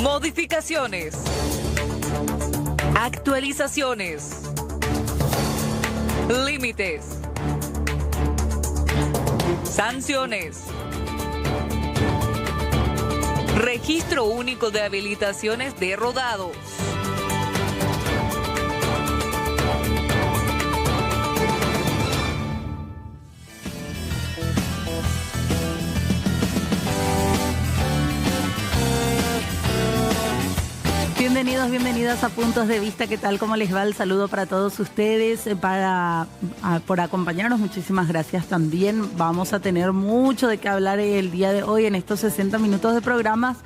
Modificaciones. Actualizaciones. Límites. Sanciones. Registro único de habilitaciones de rodados. Bienvenidos, bienvenidas a Puntos de Vista. ¿Qué tal? ¿Cómo les va? El saludo para todos ustedes, por acompañarnos. Muchísimas gracias también. Vamos a tener mucho de qué hablar el día de hoy en estos 60 minutos de programa,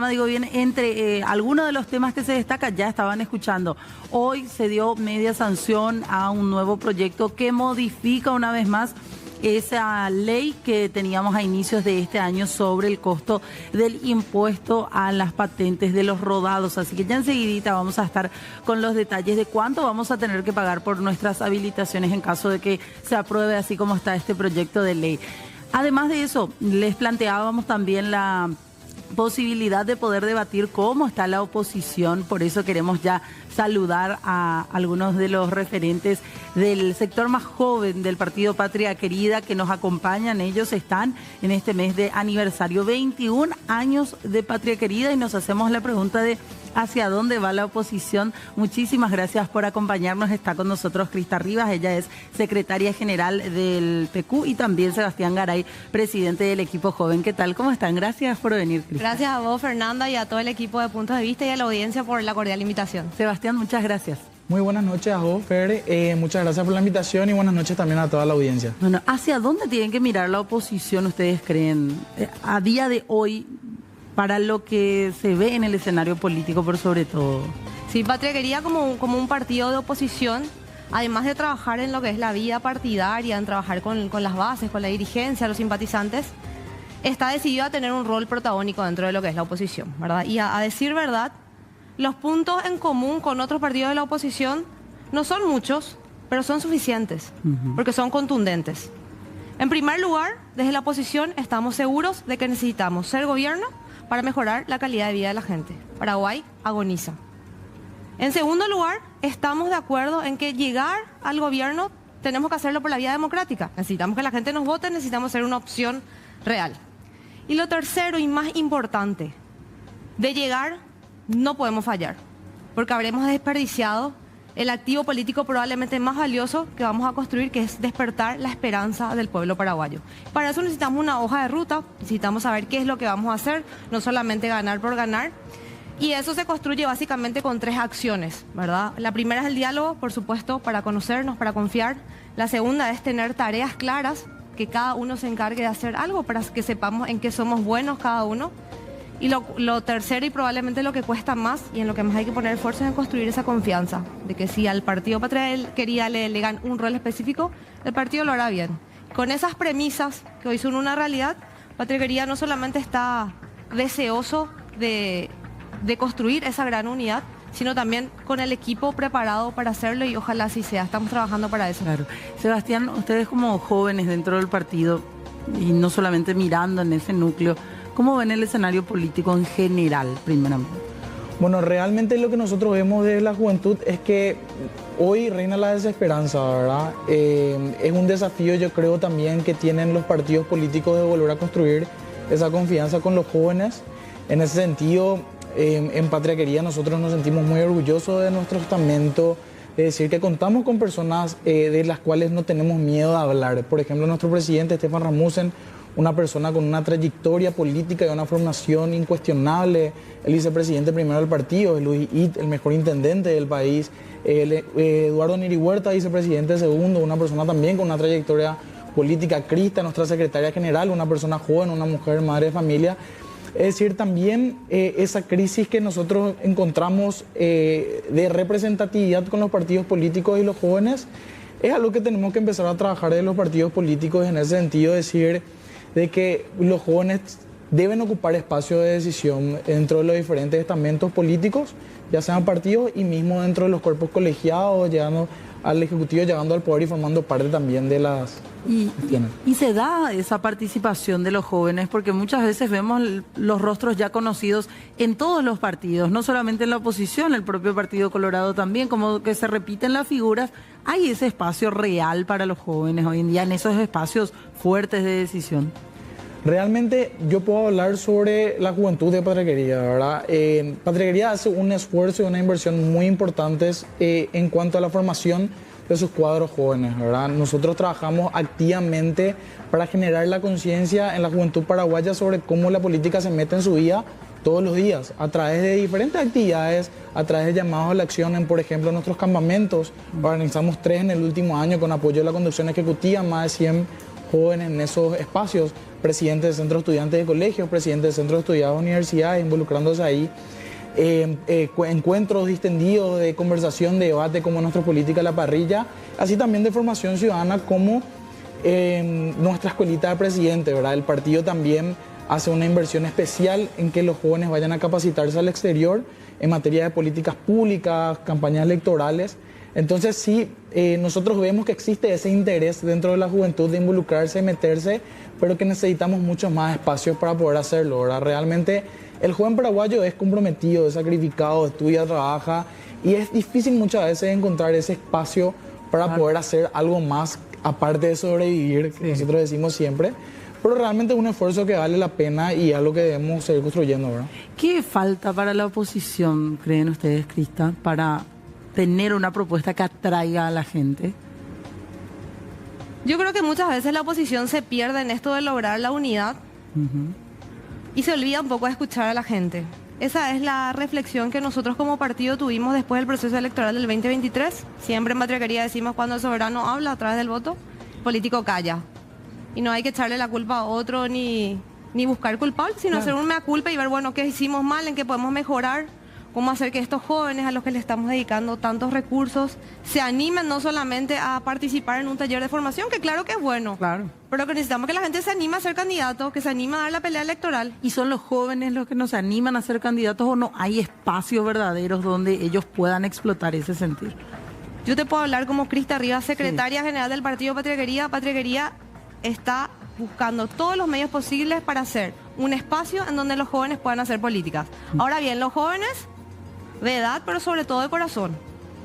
digo bien, entre algunos de los temas que se destacan, ya estaban escuchando. Hoy se dio media sanción a un nuevo proyecto que modifica una vez más esa ley que teníamos a inicios de este año sobre el costo del impuesto a las patentes de los rodados. Así que ya enseguidita vamos a estar con los detalles de cuánto vamos a tener que pagar por nuestras habilitaciones en caso de que se apruebe así como está este proyecto de ley. Además de eso, les planteábamos también la posibilidad de poder debatir cómo está la oposición. Por eso queremos ya saludar a algunos de los referentes del sector más joven del Partido Patria Querida que nos acompañan. Ellos están en este mes de aniversario, 21 años de Patria Querida, y nos hacemos la pregunta de ¿hacia dónde va la oposición? Muchísimas gracias por acompañarnos. Está con nosotros Crista Rivas, ella es secretaria general del PQ, y también Sebastián Garay, presidente del equipo joven. ¿Qué tal? ¿Cómo están? Gracias por venir, Crista. Gracias a vos, Fernanda, y a todo el equipo de Puntos de Vista y a la audiencia por la cordial invitación. Sebastián, muchas gracias. Muy buenas noches a vos, Fer. Muchas gracias por la invitación y buenas noches también a toda la audiencia. Bueno, ¿hacia dónde tienen que mirar la oposición, ustedes creen, a día de hoy, para lo que se ve en el escenario político por sobre todo? Sí, Patria Querida como un partido de oposición, además de trabajar en lo que es la vida partidaria, en trabajar con las bases, con la dirigencia, los simpatizantes, está decidido a tener un rol protagónico dentro de lo que es la oposición, ¿verdad? Y a decir verdad, los puntos en común con otros partidos de la oposición no son muchos, pero son suficientes, porque son contundentes. En primer lugar, desde la oposición estamos seguros de que necesitamos ser gobierno para mejorar la calidad de vida de la gente. Paraguay agoniza. En segundo lugar, estamos de acuerdo en que llegar al gobierno tenemos que hacerlo por la vía democrática. Necesitamos que la gente nos vote, necesitamos ser una opción real. Y lo tercero y más importante, de llegar no podemos fallar, porque habremos desperdiciado el activo político probablemente más valioso que vamos a construir, que es despertar la esperanza del pueblo paraguayo. Para eso necesitamos una hoja de ruta, necesitamos saber qué es lo que vamos a hacer, no solamente ganar por ganar. Y eso se construye básicamente con 3 acciones, ¿verdad? La primera es el diálogo, por supuesto, para conocernos, para confiar. La segunda es tener tareas claras, que cada uno se encargue de hacer algo para que sepamos en qué somos buenos cada uno. Y lo tercero, y probablemente lo que cuesta más y en lo que más hay que poner esfuerzo, es en construir esa confianza de que si al Partido Patria Querida le delegan un rol específico, el partido lo hará bien. Con esas premisas que hoy son una realidad, Patria Querida no solamente está deseoso de construir esa gran unidad, sino también con el equipo preparado para hacerlo, y ojalá así sea. Estamos trabajando para eso. Claro. Sebastián, ustedes como jóvenes dentro del partido, y no solamente mirando en ese núcleo, ¿cómo ven el escenario político en general, primeramente? Bueno, realmente lo que nosotros vemos de la juventud es que hoy reina la desesperanza, ¿verdad? Es un desafío, yo creo, también que tienen los partidos políticos de volver a construir esa confianza con los jóvenes. En ese sentido, en Patria Querida nosotros nos sentimos muy orgullosos de nuestro estamento, de decir que contamos con personas de las cuales no tenemos miedo de hablar. Por ejemplo, nuestro presidente Stefan Rasmussen, una persona con una trayectoria política y una formación incuestionable, el vicepresidente primero del partido, Luis It, el mejor intendente del país, Eduardo Neri Huerta, vicepresidente segundo, una persona también con una trayectoria política, Crista, nuestra secretaria general, una persona joven, una mujer, madre de familia. Es decir, también esa crisis que nosotros encontramos de representatividad con los partidos políticos y los jóvenes, es algo que tenemos que empezar a trabajar de los partidos políticos en ese sentido, decir de que los jóvenes deben ocupar espacio de decisión dentro de los diferentes estamentos políticos, ya sean partidos y mismo dentro de los cuerpos colegiados, llegando al Ejecutivo llegando al poder y formando parte también de las... Y se da esa participación de los jóvenes, porque muchas veces vemos los rostros ya conocidos en todos los partidos, no solamente en la oposición, el propio Partido Colorado también, como que se repiten las figuras. Hay ese espacio real para los jóvenes hoy en día, en esos espacios fuertes de decisión. Realmente yo puedo hablar sobre la juventud de Patriaquería, ¿verdad? Patriaquería hace un esfuerzo y una inversión muy importantes en cuanto a la formación de sus cuadros jóvenes, ¿verdad? Nosotros trabajamos activamente para generar la conciencia en la juventud paraguaya sobre cómo la política se mete en su vida todos los días, a través de diferentes actividades, a través de llamados a la acción en, por ejemplo, nuestros campamentos. Organizamos 3 en el último año con apoyo de la conducción ejecutiva, más de 100 jóvenes en esos espacios, presidentes de centros de estudiantes de colegios, presidentes de centros de estudiantes de universidades, involucrándose ahí. Encuentros distendidos de conversación, de debate, como nuestra política La Parrilla, así también de formación ciudadana como nuestra escuelita de presidente, ¿verdad? El partido también hace una inversión especial en que los jóvenes vayan a capacitarse al exterior en materia de políticas públicas, campañas electorales. Entonces sí, nosotros vemos que existe ese interés dentro de la juventud de involucrarse, meterse, pero que necesitamos muchos más espacios para poder hacerlo, ¿verdad? Realmente el joven paraguayo es comprometido, es sacrificado, estudia, trabaja y es difícil muchas veces encontrar ese espacio para poder hacer algo más aparte de sobrevivir, que nosotros decimos siempre. Pero realmente es un esfuerzo que vale la pena y es algo que debemos seguir construyendo, ¿verdad? ¿Qué falta para la oposición, creen ustedes, Crista, para tener una propuesta que atraiga a la gente? Yo creo que muchas veces la oposición se pierde en esto de lograr la unidad y se olvida un poco de escuchar a la gente. Esa es la reflexión que nosotros como partido tuvimos después del proceso electoral del 2023. Siempre en Patriaquería decimos, cuando el soberano habla a través del voto, el político calla. Y no hay que echarle la culpa a otro ni buscar culpables, sino hacer un mea culpa y ver, bueno, qué hicimos mal, en qué podemos mejorar, cómo hacer que estos jóvenes a los que le estamos dedicando tantos recursos se animen no solamente a participar en un taller de formación, que claro que es bueno, pero que necesitamos que la gente se anime a ser candidato, que se anime a dar la pelea electoral. ¿Y son los jóvenes los que nos animan a ser candidatos o no hay espacios verdaderos donde ellos puedan explotar ese sentir? Yo te puedo hablar como Crista Rivas, secretaria general del partido Patriaquería. Patriaquería está buscando todos los medios posibles para hacer un espacio en donde los jóvenes puedan hacer políticas. Ahora bien, los jóvenes de edad, pero sobre todo de corazón.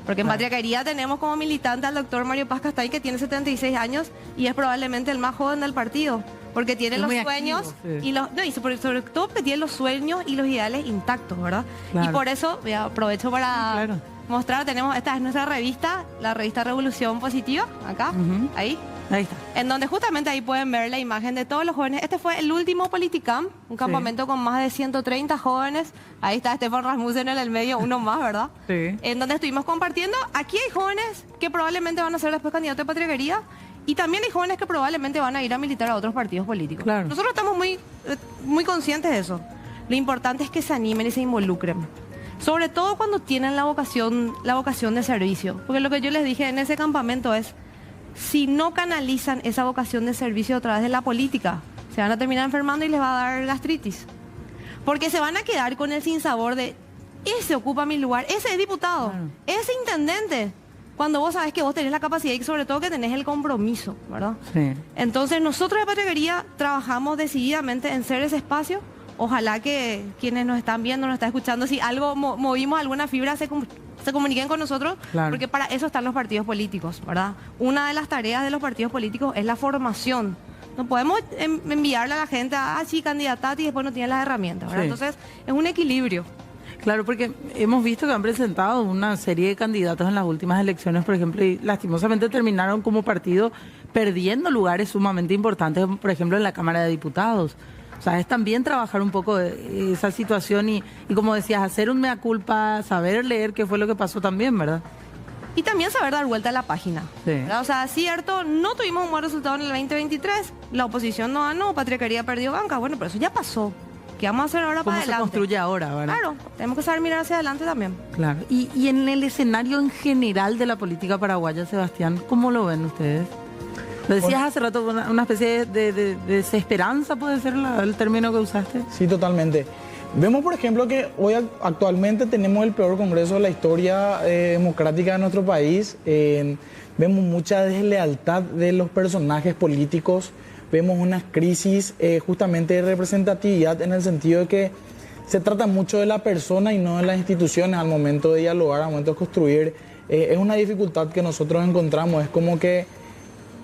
Porque en Patriaquería tenemos como militante al doctor Mario Paz Castay, que tiene 76 años y es probablemente el más joven del partido. Porque tiene los sueños y sobre todo porque tiene los sueños y los ideales intactos, ¿verdad? Y por eso aprovecho para mostrar, esta es nuestra revista, la revista Revolución Positiva, acá, ahí está. En donde justamente ahí pueden ver la imagen de todos los jóvenes. Este fue el último Politicam, un campamento con más de 130 jóvenes. Ahí está Stefan Rasmussen en el medio, uno más, ¿verdad? En donde estuvimos compartiendo. Aquí hay jóvenes que probablemente van a ser después candidatos de Patriaquería y también hay jóvenes que probablemente van a ir a militar a otros partidos políticos. Nosotros estamos muy conscientes de eso. Lo importante es que se animen y se involucren. Sobre todo cuando tienen la vocación de servicio. Porque lo que yo les dije en ese campamento es, si no canalizan esa vocación de servicio a través de la política, se van a terminar enfermando y les va a dar gastritis. Porque se van a quedar con el sinsabor de, ese ocupa mi lugar, ese es diputado, ese intendente. Cuando vos sabés que vos tenés la capacidad y sobre todo que tenés el compromiso, ¿verdad? Entonces nosotros de Patriaquería trabajamos decididamente en ser ese espacio. Ojalá que quienes nos están viendo, nos están escuchando, si algo movimos alguna fibra, se comuniquen con nosotros, porque para eso están los partidos políticos, ¿verdad? Una de las tareas de los partidos políticos es la formación. No podemos enviarle a la gente sí, candidatate y después no tienen las herramientas, ¿verdad? Entonces, es un equilibrio. Claro, porque hemos visto que han presentado una serie de candidatos en las últimas elecciones, por ejemplo, y lastimosamente terminaron como partido perdiendo lugares sumamente importantes, por ejemplo, en la Cámara de Diputados. O sea, es también trabajar un poco esa situación y como decías, hacer un mea culpa, saber leer qué fue lo que pasó también, ¿verdad? Y también saber dar vuelta a la página. O sea, cierto, no tuvimos un buen resultado en el 2023, la oposición no ganó, Patriaquería perdió banca, bueno, pero eso ya pasó. ¿Qué vamos a hacer ahora para adelante? ¿Cómo se construye ahora, verdad? Claro, tenemos que saber mirar hacia adelante también. Claro. Y en el escenario en general de la política paraguaya, Sebastián, ¿cómo lo ven ustedes? Lo decías hace rato, una especie de desesperanza, puede ser el término que usaste. Sí, totalmente. Vemos, por ejemplo, que hoy actualmente tenemos el peor congreso de la historia democrática de nuestro país. Vemos mucha deslealtad de los personajes políticos. Vemos una crisis justamente de representatividad en el sentido de que se trata mucho de la persona y no de las instituciones al momento de dialogar, al momento de construir. Es una dificultad que nosotros encontramos. Es como que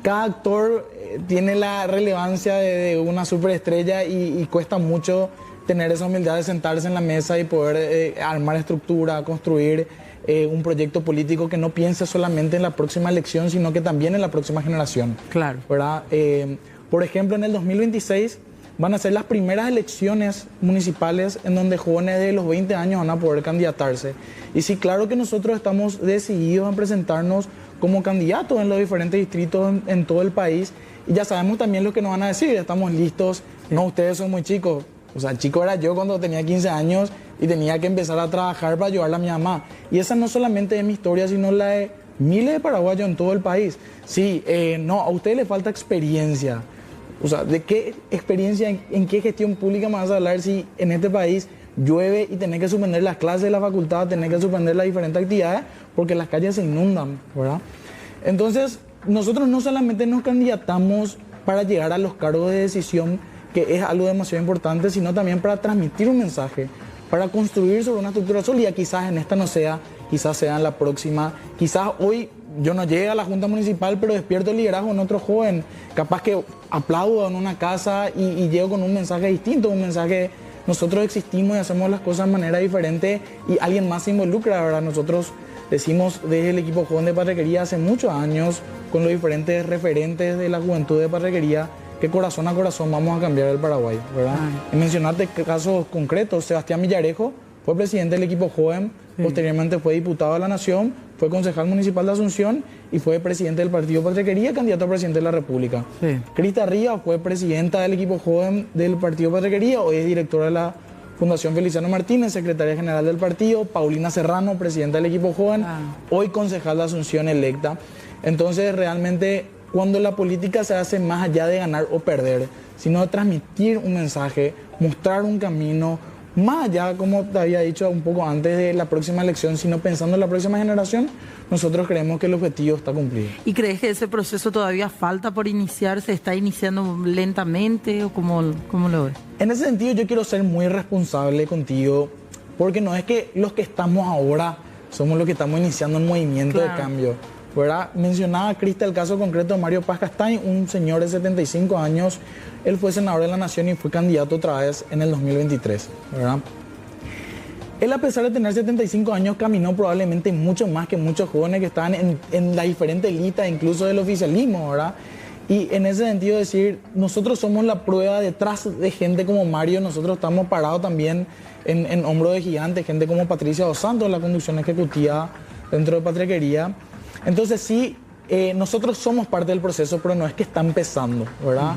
cada actor tiene la relevancia de una superestrella y cuesta mucho tener esa humildad de sentarse en la mesa y poder armar estructura, construir un proyecto político que no piense solamente en la próxima elección, sino que también en la próxima generación. Claro. ¿Verdad? Por ejemplo, en el 2026 van a ser las primeras elecciones municipales en donde jóvenes de los 20 años van a poder candidatarse. Y sí, claro que nosotros estamos decididos en presentarnos como candidatos en los diferentes distritos en todo el país. Y ya sabemos también lo que nos van a decir, estamos listos. No, ustedes son muy chicos. O sea, chico era yo cuando tenía 15 años y tenía que empezar a trabajar para ayudarle a mi mamá. Y esa no solamente es mi historia, sino la de miles de paraguayos en todo el país. Sí, no, a ustedes les falta experiencia. O sea, ¿de qué experiencia, en qué gestión pública me vas a hablar si en este país llueve y tenés que suspender las clases de la facultad, tenés que suspender las diferentes actividades porque las calles se inundan, ¿verdad? Entonces, nosotros no solamente nos candidatamos para llegar a los cargos de decisión, que es algo demasiado importante, sino también para transmitir un mensaje, para construir sobre una estructura sólida. Quizás en esta no sea, quizás sea en la próxima, quizás hoy yo no llegue a la Junta Municipal, pero despierto el liderazgo en otro joven, capaz que aplaudo en una casa y llego con un mensaje distinto, un mensaje, nosotros existimos y hacemos las cosas de manera diferente y alguien más se involucra, ¿verdad? Nosotros decimos desde el equipo joven de Parrequería hace muchos años, con los diferentes referentes de la juventud de Parrequería, que corazón a corazón vamos a cambiar el Paraguay, ¿verdad? Y mencionarte casos concretos, Sebastián Villarejo fue presidente del equipo joven, posteriormente fue diputado de la Nación, fue concejal municipal de Asunción y fue presidente del partido Parrequería, candidato a presidente de la República. Sí. Crista Ríos fue presidenta del equipo joven del partido Parrequería, hoy es directora de la Fundación Feliciano Martínez, secretaria general del partido. Paulina Serrano, presidenta del equipo joven, hoy concejal de Asunción electa. Entonces, realmente, cuando la política se hace más allá de ganar o perder, sino de transmitir un mensaje, mostrar un camino, más allá, como te había dicho un poco antes de la próxima elección, sino pensando en la próxima generación, nosotros creemos que el objetivo está cumplido. ¿Y crees que ese proceso todavía falta por iniciar? ¿Se está iniciando lentamente o cómo lo ves? En ese sentido yo quiero ser muy responsable contigo, porque no es que los que estamos ahora somos los que estamos iniciando un movimiento de cambio, ¿verdad? Mencionaba Crista el caso concreto de Mario Paz Castañ, un señor de 75 años, él fue senador de la Nación y fue candidato otra vez en el 2023, ¿verdad? Él, a pesar de tener 75 años, caminó probablemente mucho más que muchos jóvenes que estaban en la diferente lista, incluso del oficialismo, ¿verdad? Y en ese sentido decir, nosotros somos la prueba detrás de gente como Mario, nosotros estamos parados también en hombro de gigantes, gente como Patricia Dos Santos, la conducción ejecutiva dentro de Parrequería. Entonces sí, nosotros somos parte del proceso, pero no es que está empezando, ¿verdad?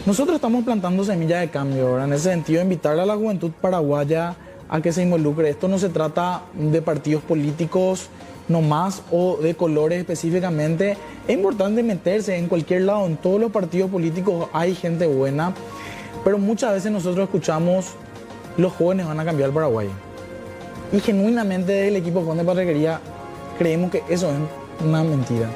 Nosotros estamos plantando semillas de cambio, ¿verdad? En ese sentido, invitarle a la juventud paraguaya a que se involucre. Esto no se trata de partidos políticos nomás o de colores específicamente. Es importante meterse en cualquier lado, en todos los partidos políticos hay gente buena, pero muchas veces nosotros escuchamos, los jóvenes van a cambiar el Paraguay. Y genuinamente desde el equipo joven de Parrequería creemos que eso es una mentira.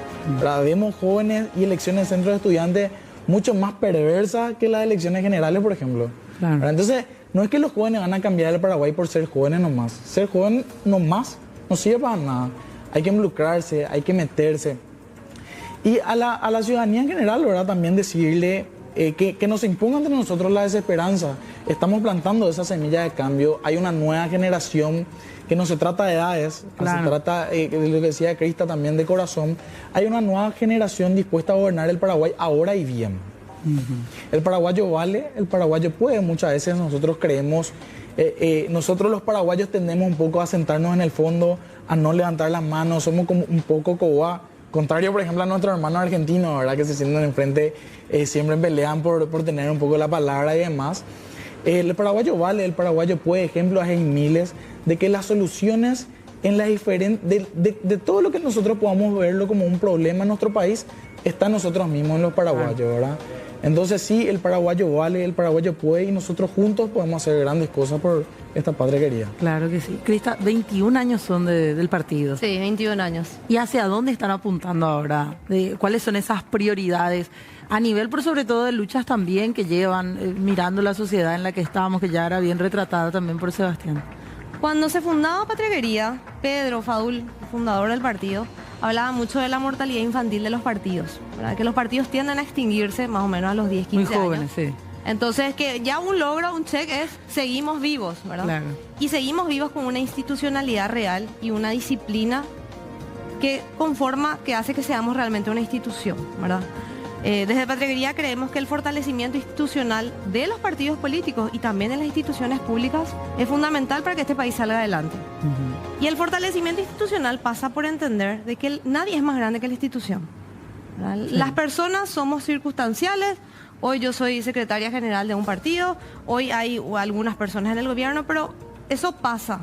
Vemos jóvenes y elecciones de centros de estudiantes mucho más perversas que las elecciones generales, por ejemplo. Claro. Entonces, no es que los jóvenes van a cambiar el Paraguay por ser jóvenes nomás. Ser joven nomás no sirve para nada. Hay que involucrarse, hay que meterse. Y a la ciudadanía en general, ¿verdad? También decirle que nos imponga entre nosotros la desesperanza. Estamos plantando esa semilla de cambio. Hay una nueva generación que no se trata de edades, claro, se trata, de lo que decía Crista, también de corazón. Hay una nueva generación dispuesta a gobernar el Paraguay ahora y bien. El paraguayo vale, el paraguayo puede. Muchas veces nosotros creemos, nosotros los paraguayos tendemos un poco a sentarnos en el fondo, a no levantar las manos, somos como un poco coba. Contrario, por ejemplo, a nuestros hermanos argentinos, ¿verdad? Que se sientan enfrente, siempre pelean por tener un poco la palabra y demás. El paraguayo vale, el paraguayo puede. Ejemplos hay miles de que las soluciones en las diferentes, de todo lo que nosotros podamos verlo como un problema en nuestro país, está en nosotros mismos, en los paraguayos, ¿verdad? Entonces sí, el paraguayo vale, el paraguayo puede y nosotros juntos podemos hacer grandes cosas por esta patria querida. Claro que sí. Crista, 21 años son del partido. Sí, 21 años. ¿Y hacia dónde están apuntando ahora? ¿Cuáles son esas prioridades? A nivel, por sobre todo, de luchas también que llevan, mirando la sociedad en la que estábamos, que ya era bien retratada también por Sebastián. Cuando se fundaba Patria Querida, Pedro Fadul, fundador del partido, hablaba mucho de la mortalidad infantil de los partidos, ¿verdad? Que los partidos tienden a extinguirse más o menos a los 10, 15 Muy jóvenes, años. sí. Entonces, que ya un logro, un check es seguimos vivos, ¿verdad? Claro. Y seguimos vivos con una institucionalidad real y una disciplina que conforma, que hace que seamos realmente una institución, ¿verdad? Desde Patria Querida creemos que el fortalecimiento institucional de los partidos políticos y también de las instituciones públicas es fundamental para que este país salga adelante. Y el fortalecimiento institucional pasa por entender de que nadie es más grande que la institución, ¿verdad? Sí. Las personas somos circunstanciales. Hoy yo soy secretaria general de un partido, hoy hay algunas personas en el gobierno, pero eso pasa.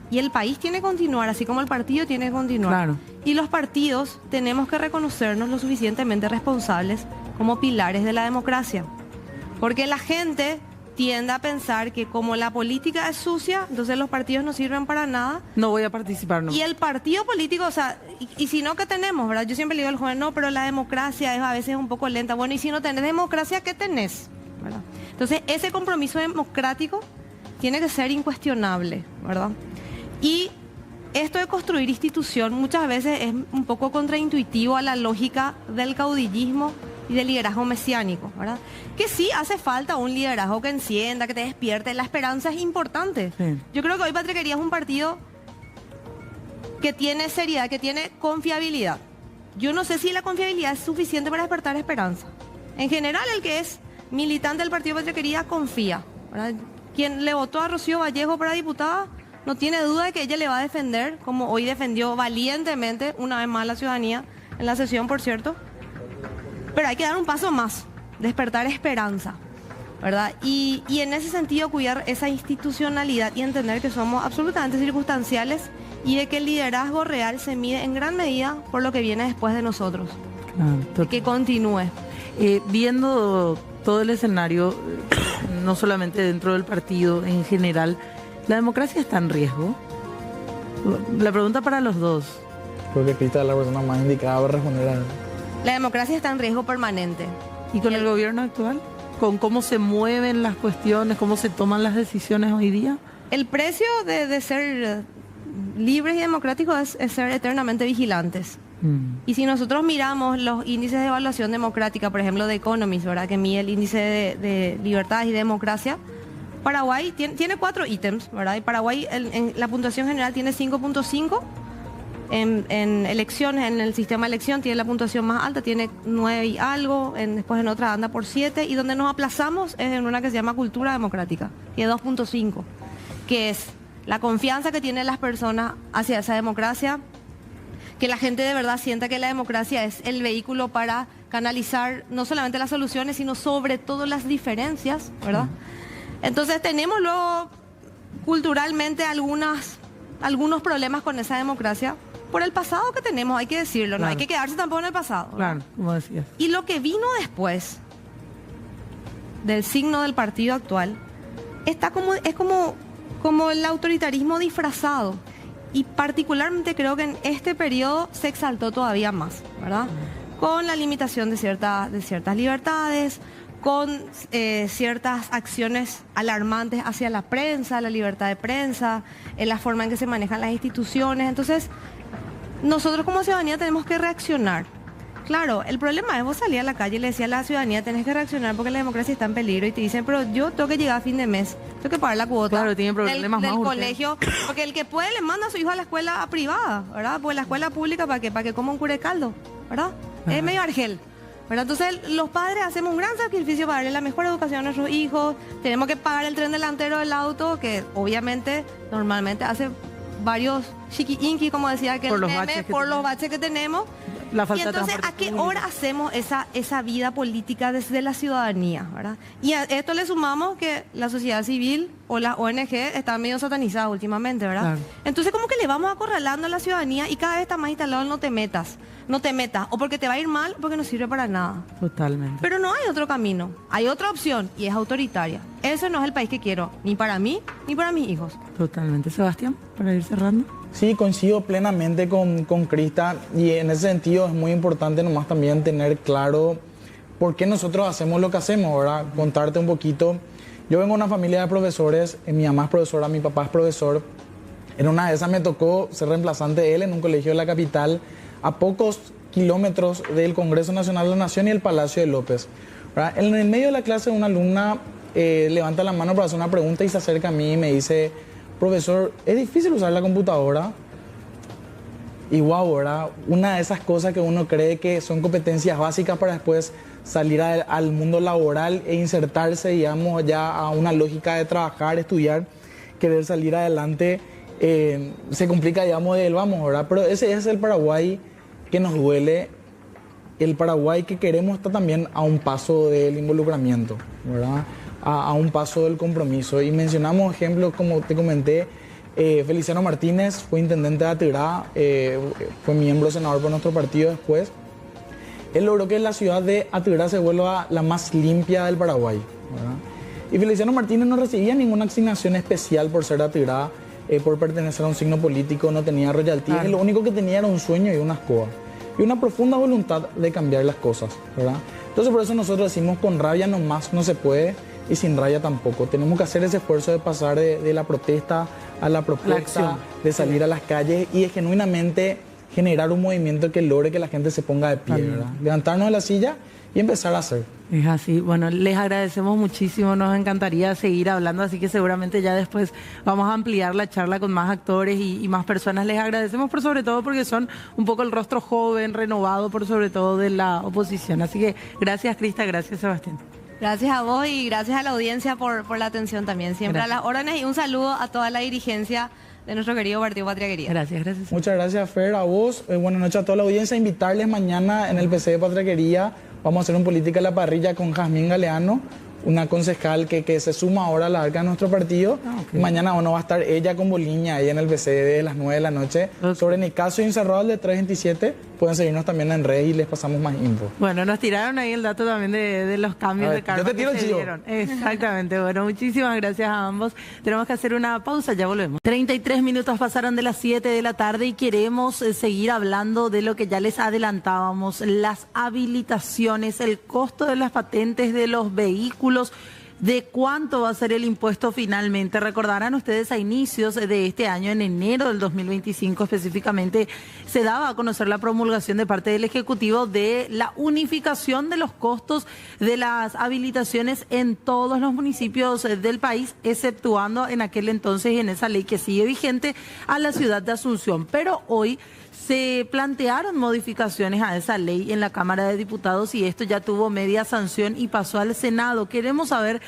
Y el país tiene que continuar, así como el partido tiene que continuar. Claro. Y los partidos tenemos que reconocernos lo suficientemente responsables como pilares de la democracia. Porque la gente tiende a pensar que como la política es sucia, entonces los partidos no sirven para nada. No voy a participar, no. Y el partido político, o sea, y si no, ¿qué tenemos, verdad? Yo siempre le digo al joven, no, pero la democracia es a veces un poco lenta. Bueno, y si no tenés democracia, ¿qué tenés? ¿Verdad? Entonces, ese compromiso democrático tiene que ser incuestionable, ¿verdad? Y esto de construir institución muchas veces es un poco contraintuitivo a la lógica del caudillismo y del liderazgo mesiánico, ¿verdad? Que sí hace falta un liderazgo que encienda, que te despierte. La esperanza es importante. Sí. Yo creo que hoy Patria Querida es un partido que tiene seriedad, que tiene confiabilidad. Yo no sé si la confiabilidad es suficiente para despertar esperanza. En general, el que es militante del partido Patria Querida confía, ¿verdad? Quien le votó a Rocío Vallejo para diputada no tiene duda de que ella le va a defender, como hoy defendió valientemente una vez más la ciudadanía, en la sesión, por cierto. Pero hay que dar un paso más, despertar esperanza, ¿verdad? Y en ese sentido cuidar esa institucionalidad y entender que somos absolutamente circunstanciales y de que el liderazgo real se mide en gran medida por lo que viene después de nosotros. Claro, que continúe. Viendo todo el escenario, no solamente dentro del partido en general, ¿la democracia está en riesgo? La pregunta para los dos. Creo que Crista es la persona más indicada para responder a... La democracia está en riesgo permanente. ¿Y con el gobierno actual? ¿Con cómo se mueven las cuestiones, cómo se toman las decisiones hoy día? El precio de ser libres y democráticos es ser eternamente vigilantes. Y si nosotros miramos los índices de evaluación democrática, por ejemplo, de Economist, ¿verdad? Que mide el índice de libertades y democracia, Paraguay tiene 4 ítems, ¿verdad? Y Paraguay en la puntuación general tiene 5.5. En elecciones, en el sistema de elección, tiene la puntuación más alta, tiene 9 y algo, después en otra anda por 7, y donde nos aplazamos es en una que se llama cultura democrática, tiene 2.5, que es la confianza que tienen las personas hacia esa democracia, que la gente de verdad sienta que la democracia es el vehículo para canalizar no solamente las soluciones, sino sobre todo las diferencias, ¿verdad? Entonces tenemos luego culturalmente algunos problemas con esa democracia por el pasado que tenemos, hay que decirlo, no hay que quedarse tampoco en el pasado, ¿verdad? Claro, como decías. Y lo que vino después del signo del partido actual es como el autoritarismo disfrazado. Y particularmente creo que en este periodo se exaltó todavía más, ¿verdad? Con la limitación de ciertas libertades, con ciertas acciones alarmantes hacia la prensa, la libertad de prensa, en la forma en que se manejan las instituciones. Entonces, nosotros como ciudadanía tenemos que reaccionar. Claro, el problema es vos salís a la calle y le decís a la ciudadanía, tenés que reaccionar porque la democracia está en peligro, y te dicen, pero yo tengo que llegar a fin de mes, tengo que pagar la cuota tiene problemas del más colegio, porque el que puede le manda a su hijo a la escuela privada, ¿verdad? Pues la escuela pública para que coma un cura de caldo, ¿verdad? Es medio argel, ¿verdad? Entonces los padres hacemos un gran sacrificio para darle la mejor educación a nuestros hijos, tenemos que pagar el tren delantero del auto, que obviamente normalmente hace varios chiqui-inqui, como decía aquel meme, por los baches que tenemos. la falta Y entonces, de transporte ¿a qué público. hora hacemos esa vida política desde la ciudadanía, ¿verdad? Y a esto le sumamos que la sociedad civil o las ONG están medio satanizadas últimamente, ¿verdad? Claro. Entonces, como que le vamos acorralando a la ciudadanía y cada vez está más instalado el no te metas, o porque te va a ir mal o porque no sirve para nada. Totalmente. Pero no hay otro camino, hay otra opción y es autoritaria. Ese no es el país que quiero, ni para mí, ni para mis hijos. Totalmente. Sebastián, para ir cerrando. Sí, coincido plenamente con Crista y en ese sentido es muy importante nomás también tener claro por qué nosotros hacemos lo que hacemos, ¿verdad? Contarte un poquito. Yo vengo de una familia de profesores, mi mamá es profesora, mi papá es profesor. En una de esas me tocó ser reemplazante de él en un colegio de la capital, a pocos kilómetros del Congreso Nacional de la Nación y el Palacio de López, ¿verdad? En el medio de la clase una alumna levanta la mano para hacer una pregunta y se acerca a mí y me dice: profesor, ¿es difícil usar la computadora? Y wow, ¿verdad? Una de esas cosas que uno cree que son competencias básicas para después salir al mundo laboral e insertarse, digamos, ya a una lógica de trabajar, estudiar, querer salir adelante, se complica, digamos, de él, vamos, ¿verdad? Pero ese es el Paraguay que nos duele, el Paraguay que queremos está también a un paso del involucramiento, ¿verdad? A un paso del compromiso. Y mencionamos ejemplos, como te comenté, Feliciano Martínez fue intendente de Atirá, fue miembro senador por nuestro partido después. Él logró que la ciudad de Atirá se vuelva la más limpia del Paraguay, ¿verdad? Y Feliciano Martínez no recibía ninguna asignación especial por ser de Atirá, por pertenecer a un signo político, no tenía royalties, Claro. Lo único que tenía era un sueño y una escoba. Y una profunda voluntad de cambiar las cosas, ¿verdad? Entonces por eso nosotros decimos: con rabia nomás no se puede y sin rabia tampoco. Tenemos que hacer ese esfuerzo de pasar de la protesta a la propuesta, acción. de salir a las calles y de genuinamente generar un movimiento que logre que la gente se ponga de pie, ¿verdad? Levantarnos de la silla y empezar a hacer. Es así. Bueno, les agradecemos muchísimo, nos encantaría seguir hablando, así que seguramente ya después vamos a ampliar la charla con más actores y más personas. Les agradecemos por sobre todo porque son un poco el rostro joven, renovado por sobre todo de la oposición. Así que gracias, Crista, gracias, Sebastián. Gracias a vos y gracias a la audiencia por la atención también. Siempre Gracias. a las órdenes y un saludo a toda la dirigencia de nuestro querido Partido Patria Querida. Gracias, gracias. Muchas gracias, Fer, a vos. Buenas noches a toda la audiencia. Invitarles mañana en el PC de Patraquería. Vamos a hacer un Política a la Parrilla con Jazmín Galeano, una concejal que se suma ahora a la arca de nuestro partido. Okay. Mañana va a estar ella con Boliña ahí en el PC de las 9 de la noche. Okay. Sobre Nicasio Incerrado de 327. Pueden seguirnos también en redes y les pasamos más info. Bueno, nos tiraron ahí el dato también de los cambios A de ver, karma yo te tiro que el se chivo. dieron. Exactamente. Bueno, muchísimas gracias a ambos. Tenemos que hacer una pausa, ya volvemos. 33 minutos pasaron de las 7 de la tarde y queremos seguir hablando de lo que ya les adelantábamos, las habilitaciones, el costo de las patentes de los vehículos. ¿De cuánto va a ser el impuesto finalmente? Recordarán ustedes, a inicios de este año, en enero del 2025 específicamente, se daba a conocer la promulgación de parte del Ejecutivo de la unificación de los costos de las habilitaciones en todos los municipios del país, exceptuando en aquel entonces, y en esa ley que sigue vigente, a la ciudad de Asunción. Pero hoy se plantearon modificaciones a esa ley en la Cámara de Diputados y esto ya tuvo media sanción y pasó al Senado. Queremos saber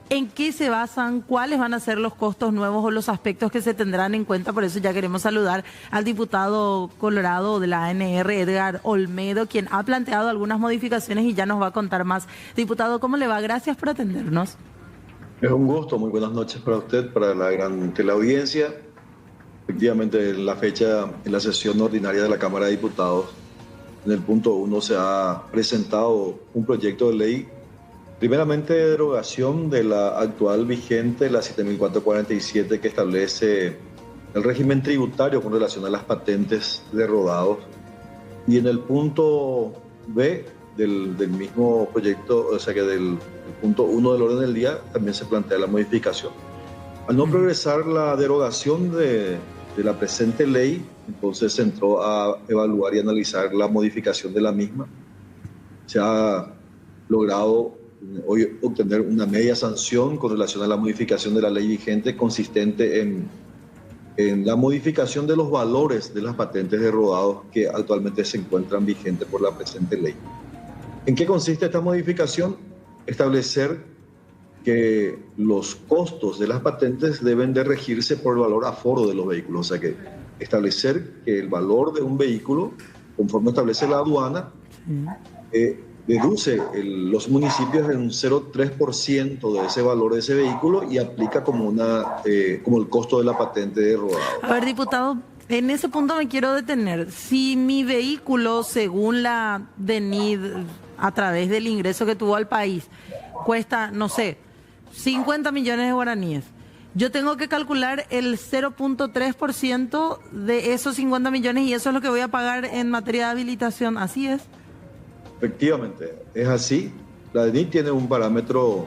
en qué se basan, cuáles van a ser los costos nuevos o los aspectos que se tendrán en cuenta. Por eso ya queremos saludar al diputado colorado de la ANR, Edgar Olmedo, quien ha planteado algunas modificaciones y ya nos va a contar más. Diputado, ¿cómo le va? Gracias por atendernos. Es un gusto, muy buenas noches para usted, para la gran teleaudiencia. Efectivamente, en la fecha, en la sesión ordinaria de la Cámara de Diputados, en el punto 1 se ha presentado un proyecto de ley, primeramente de derogación de la actual vigente, la 7447, que establece el régimen tributario con relación a las patentes de rodados. Y en el punto B del mismo proyecto, o sea que del punto 1 del orden del día, también se plantea la modificación. Al no progresar la derogación de la presente ley, entonces se entró a evaluar y analizar la modificación de la misma. Se ha logrado hoy obtener una media sanción con relación a la modificación de la ley vigente, consistente en la modificación de los valores de las patentes de rodados que actualmente se encuentran vigentes por la presente ley. ¿En qué consiste esta modificación? Establecer que los costos de las patentes deben de regirse por el valor aforo de los vehículos, o sea que establecer que el valor de un vehículo conforme establece la aduana, deduce los municipios en un 0,3% de ese valor de ese vehículo y aplica como el costo de la patente de rodado. A ver, diputado, en ese punto me quiero detener. Si mi vehículo, según la DENID, a través del ingreso que tuvo al país, cuesta, no sé, 50 millones de guaraníes, yo tengo que calcular el 0,3% de esos 50 millones y eso es lo que voy a pagar en materia de habilitación. ¿Así es? Efectivamente, es así. La DENIT tiene un parámetro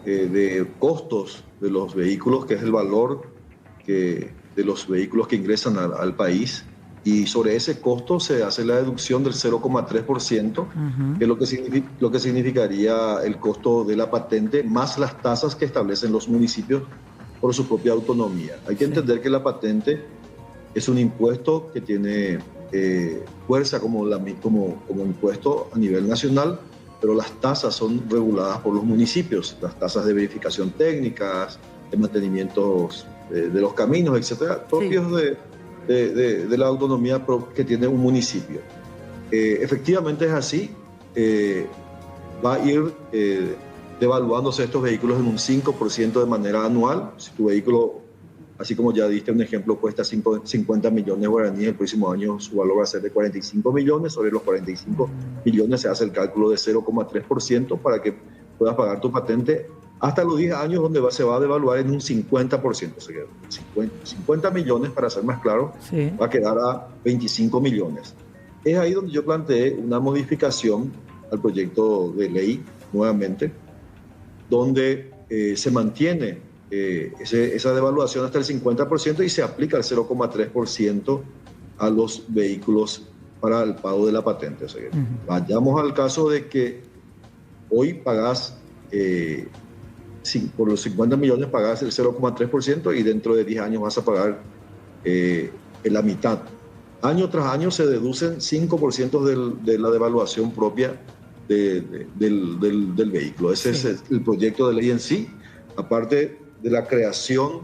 de costos de los vehículos, que es el valor de los vehículos que ingresan al país, y sobre ese costo se hace la deducción del 0,3%, que es lo que significaría el costo de la patente, más las tasas que establecen los municipios por su propia autonomía. Hay que entender que la patente es un impuesto que tiene fuerza como impuesto a nivel nacional, pero las tasas son reguladas por los municipios, las tasas de verificación técnicas, de mantenimiento de los caminos, etcétera, propios de la autonomía que tiene un municipio. Efectivamente es así, va a ir devaluándose estos vehículos en un 5% de manera anual. Si tu vehículo, así como ya diste un ejemplo, cuesta 50 millones de guaraníes, el próximo año su valor va a ser de 45 millones. Sobre los 45 millones se hace el cálculo de 0,3% para que puedas pagar tu patente hasta los 10 años, donde se va a devaluar en un 50%. O sea, 50 millones, para ser más claro, sí, va a quedar a 25 millones. Es ahí donde yo planteé una modificación al proyecto de ley, nuevamente, donde se mantiene esa devaluación hasta el 50% y se aplica el 0,3% a los vehículos para el pago de la patente. O sea, vayamos al caso de que hoy pagás, por los 50 millones pagás el 0,3% y dentro de 10 años vas a pagar la mitad. Año tras año se deducen 5% de la devaluación propia del vehículo. Ese es el proyecto de ley en sí, aparte de la creación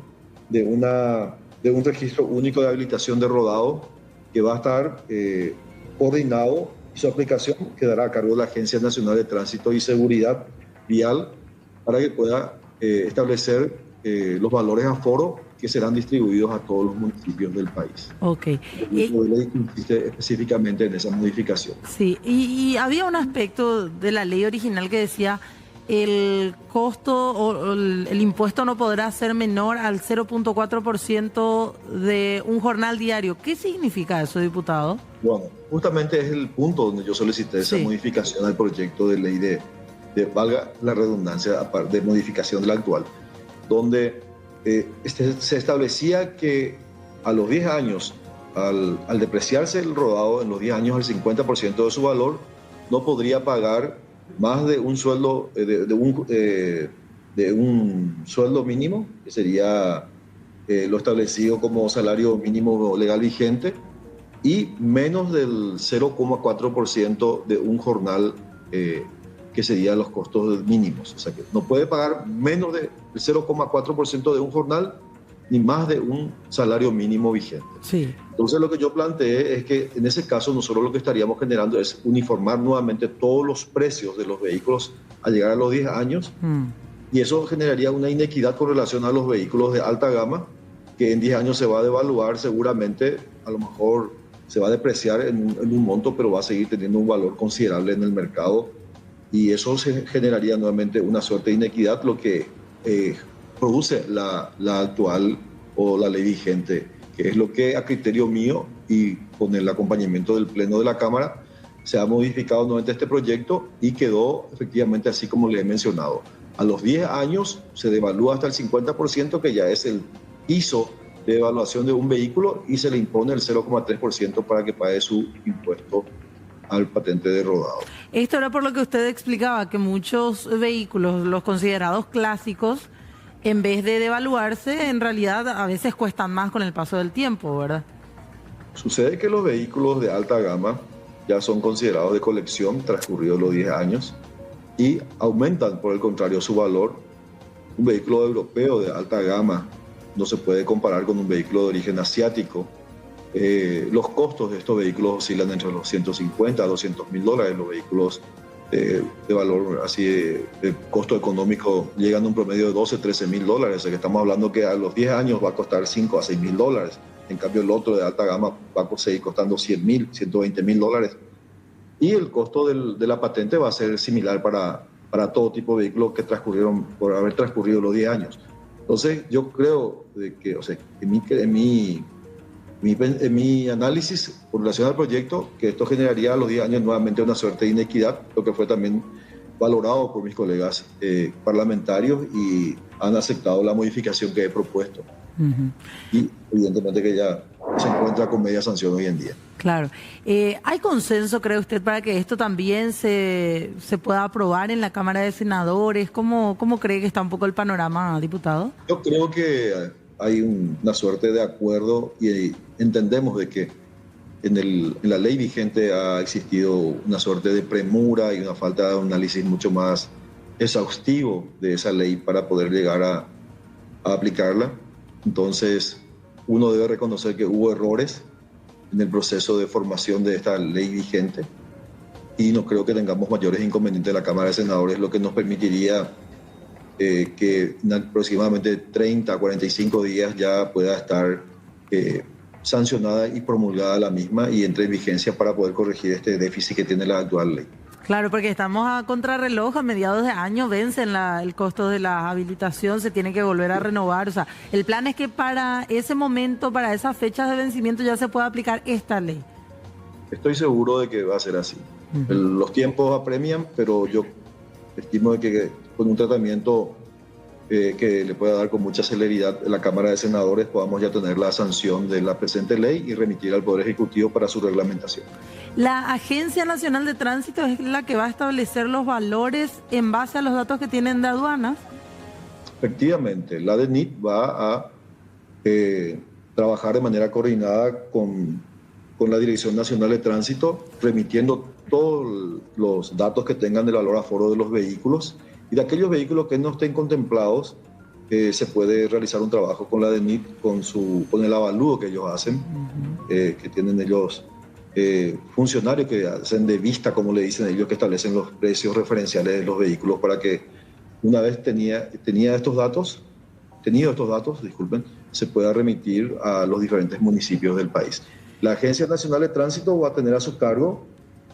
de un registro único de habilitación de rodado que va a estar coordinado, y su aplicación quedará a cargo de la Agencia Nacional de Tránsito y Seguridad Vial para que pueda establecer los valores aforo que serán distribuidos a todos los municipios del país. Ok. La ley consiste específicamente en esa modificación. Sí, y había un aspecto de la ley original que decía el costo o el impuesto no podrá ser menor al 0,4% de un jornal diario. ¿Qué significa eso, diputado? Bueno, justamente es el punto donde yo solicité esa modificación al proyecto de ley de valga la redundancia, de modificación del actual, donde se establecía que a los 10 años, al depreciarse el rodado en los 10 años al 50% de su valor, no podría pagar más de un sueldo, de un sueldo mínimo, que sería lo establecido como salario mínimo legal vigente, y menos del 0,4% de un jornal que serían los costos mínimos. O sea que no puede pagar menos del 0,4% de un jornal ni más de un salario mínimo vigente. Sí. Entonces lo que yo planteé es que en ese caso nosotros lo que estaríamos generando es uniformar nuevamente todos los precios de los vehículos al llegar a los 10 años y eso generaría una inequidad con relación a los vehículos de alta gama que en 10 años se va a devaluar seguramente, a lo mejor se va a depreciar en un monto, pero va a seguir teniendo un valor considerable en el mercado. Y eso se generaría nuevamente una suerte de inequidad, lo que produce la actual o la ley vigente, que es lo que a criterio mío y con el acompañamiento del Pleno de la Cámara se ha modificado nuevamente este proyecto y quedó efectivamente así como le he mencionado. A los 10 años se devalúa hasta el 50%, que ya es el piso de evaluación de un vehículo, y se le impone el 0,3% para que pague su impuesto al patente de rodado. Esto era por lo que usted explicaba, que muchos vehículos, los considerados clásicos, en vez de devaluarse, en realidad a veces cuestan más con el paso del tiempo, ¿verdad? Sucede que los vehículos de alta gama ya son considerados de colección transcurridos los 10 años y aumentan, por el contrario, su valor. Un vehículo europeo de alta gama no se puede comparar con un vehículo de origen asiático Los costos de estos vehículos oscilan entre los 150 a 200 mil dólares. Los vehículos de valor así de costo económico llegan a un promedio de 12, 13 mil dólares. O sea que estamos hablando que a los 10 años va a costar 5 a 6 mil dólares. En cambio, el otro de alta gama va a seguir costando 100 mil, 120 mil dólares. Y el costo de la patente va a ser similar para todo tipo de vehículos que transcurrieron, por haber transcurrido los 10 años. Entonces, yo creo que, o sea, en mi análisis con relación al proyecto, que esto generaría a los 10 años nuevamente una suerte de inequidad, lo que fue también valorado por mis colegas parlamentarios y han aceptado la modificación que he propuesto. Y evidentemente que ya se encuentra con media sanción hoy en día. Claro. ¿Hay consenso, cree usted, para que esto también se pueda aprobar en la Cámara de Senadores? ¿Cómo cree que está un poco el panorama, diputado? Yo creo que hay una suerte de acuerdo y entendemos de que en la ley vigente ha existido una suerte de premura y una falta de análisis mucho más exhaustivo de esa ley para poder llegar a aplicarla. Entonces, uno debe reconocer que hubo errores en el proceso de formación de esta ley vigente y no creo que tengamos mayores inconvenientes en la Cámara de Senadores, lo que nos permitiría que en aproximadamente 30 a 45 días ya pueda estar sancionada y promulgada la misma y entre en vigencia para poder corregir este déficit que tiene la actual ley. Claro, porque estamos a contrarreloj, a mediados de año vencen el costo de la habilitación, se tiene que volver a renovar. O sea, el plan es que para ese momento, para esas fechas de vencimiento ya se pueda aplicar esta ley. Estoy seguro de que va a ser así. Los tiempos apremian, pero yo estimo de que con un tratamiento que le pueda dar con mucha celeridad a la Cámara de Senadores podamos ya tener la sanción de la presente ley y remitir al Poder Ejecutivo para su reglamentación. La Agencia Nacional de Tránsito es la que va a establecer los valores en base a los datos que tienen de aduanas. Efectivamente, la DENIT va a trabajar de manera coordinada con la Dirección Nacional de Tránsito, remitiendo todos los datos que tengan del valor aforo de los vehículos y de aquellos vehículos que no estén contemplados. Se puede realizar un trabajo con la DENIT, con el avalúo que ellos hacen, que tienen ellos funcionarios que hacen de vista, como le dicen ellos, que establecen los precios referenciales de los vehículos para que una vez tenido estos datos, disculpen, se pueda remitir a los diferentes municipios del país. La Agencia Nacional de Tránsito va a tener a su cargo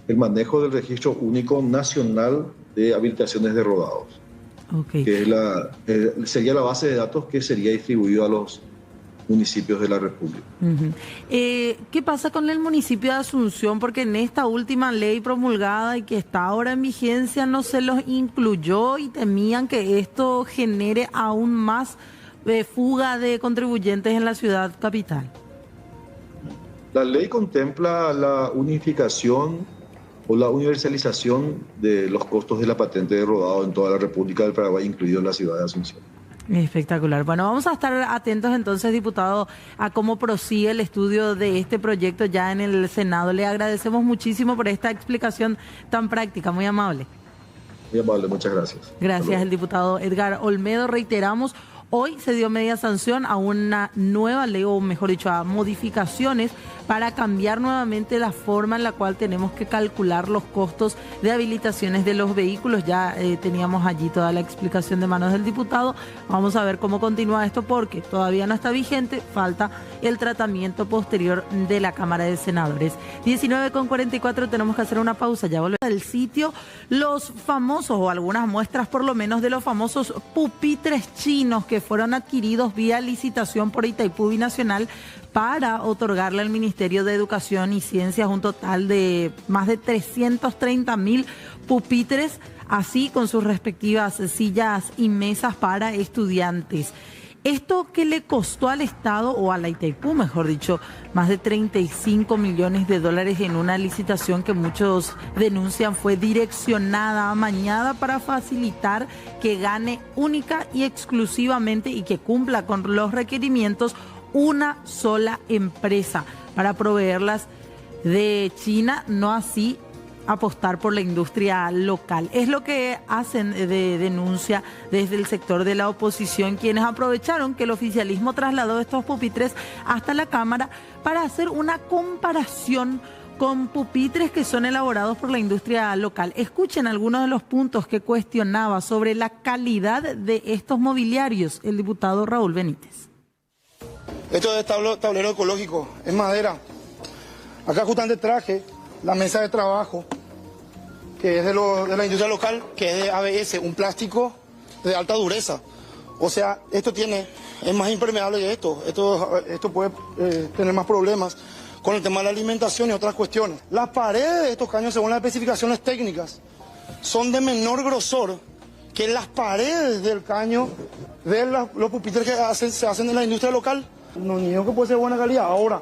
el manejo del Registro Único Nacional de Habilitaciones de Rodados, que sería la base de datos que sería distribuido a los municipios de la República. ¿Qué pasa con el municipio de Asunción? Porque en esta última ley promulgada y que está ahora en vigencia no se los incluyó y temían que esto genere aún más fuga de contribuyentes en la ciudad capital. La ley contempla la unificación o la universalización de los costos de la patente de rodado en toda la República del Paraguay, incluido en la ciudad de Asunción. Espectacular. Bueno, vamos a estar atentos entonces, diputado, a cómo prosigue el estudio de este proyecto ya en el Senado. Le agradecemos muchísimo por esta explicación tan práctica, muy amable. Muy amable, muchas gracias. Gracias, el diputado Edgar Olmedo. Reiteramos, hoy se dio media sanción a una nueva ley, o mejor dicho, a modificaciones para cambiar nuevamente la forma en la cual tenemos que calcular los costos de habilitaciones de los vehículos. Ya teníamos allí toda la explicación de manos del diputado. Vamos a ver cómo continúa esto porque todavía no está vigente, falta el tratamiento posterior de la Cámara de Senadores. 19:44, tenemos que hacer una pausa, ya volvemos al sitio. Los famosos, o algunas muestras por lo menos, de los famosos pupitres chinos que fueron adquiridos vía licitación por Itaipú Binacional para otorgarle al Ministerio de Educación y Ciencias un total de más de 330.000 pupitres, así con sus respectivas sillas y mesas para estudiantes. Esto que le costó al Estado, o a la Itaipú, mejor dicho, más de 35 millones de dólares en una licitación que muchos denuncian fue direccionada, amañada para facilitar que gane única y exclusivamente y que cumpla con los requerimientos una sola empresa para proveerlas de China, no así apostar por la industria local. Es lo que hacen de denuncia desde el sector de la oposición, quienes aprovecharon que el oficialismo trasladó estos pupitres hasta la Cámara para hacer una comparación con pupitres que son elaborados por la industria local. Escuchen algunos de los puntos que cuestionaba sobre la calidad de estos mobiliarios el diputado Raúl Benítez. Esto es tablero ecológico, es madera. Acá justamente traje la mesa de trabajo, que es de la industria local, que es de ABS, un plástico de alta dureza. O sea, es más impermeable que esto. Esto puede tener más problemas con el tema de la alimentación y otras cuestiones. Las paredes de estos caños, según las especificaciones técnicas, son de menor grosor que las paredes del caño de los pupitres que se hacen en la industria local. No niego que puede ser buena calidad. Ahora,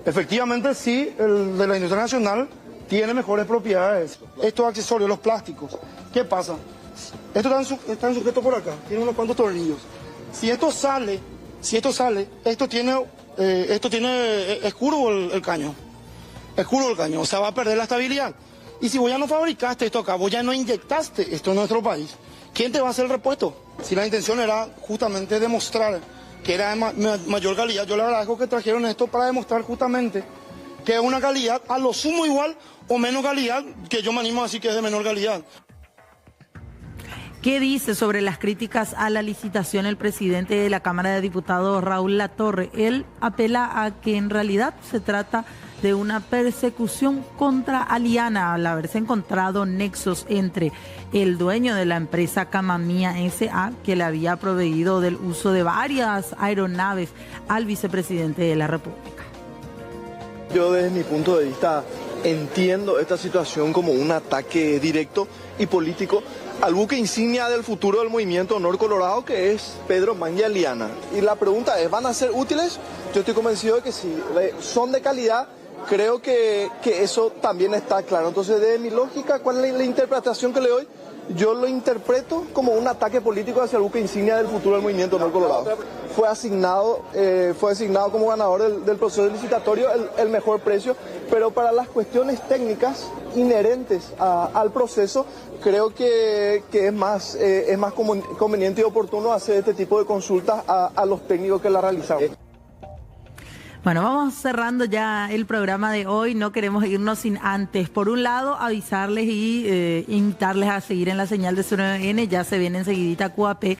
efectivamente sí, el de la industria nacional tiene mejores propiedades. Estos accesorios, los plásticos, ¿qué pasa? Estos están sujetos por acá, tienen unos cuantos tornillos. Si esto sale, es curvo el caño. Es curvo el caño, o sea, va a perder la estabilidad. Y si vos ya no fabricaste esto acá, vos ya no inyectaste esto en nuestro país, ¿quién te va a hacer el repuesto? Si la intención era justamente demostrar que era de mayor calidad, yo le agradezco que trajeron esto para demostrar justamente que es una calidad a lo sumo igual o menos calidad, que yo me animo a decir que es de menor calidad. ¿Qué dice sobre las críticas a la licitación el presidente de la Cámara de Diputados, Raúl Latorre? Él apela a que en realidad se trata de una persecución contra Aliana al haberse encontrado nexos entre el dueño de la empresa Camamía S.A., que le había proveído del uso de varias aeronaves al vicepresidente de la República. Yo desde mi punto de vista entiendo esta situación como un ataque directo y político al buque insignia del futuro del movimiento Honor Colorado, que es Pedro Mangui Aliana. Y la pregunta es, ¿van a ser útiles? Yo estoy convencido de que sí. ¿Son de calidad? Creo que eso también está claro. Entonces, desde mi lógica, ¿cuál es la interpretación que le doy? Yo lo interpreto como un ataque político hacia el buque insignia del futuro del movimiento Honor Colorado. Fue asignado como ganador del proceso licitatorio el mejor precio, pero para las cuestiones técnicas inherentes al proceso, creo que es más conveniente y oportuno hacer este tipo de consultas a los técnicos que la realizaron. Bueno, vamos cerrando ya el programa de hoy. No queremos irnos sin antes, por un lado, avisarles y invitarles a seguir en la señal de 09N. Ya se viene enseguidita QAP.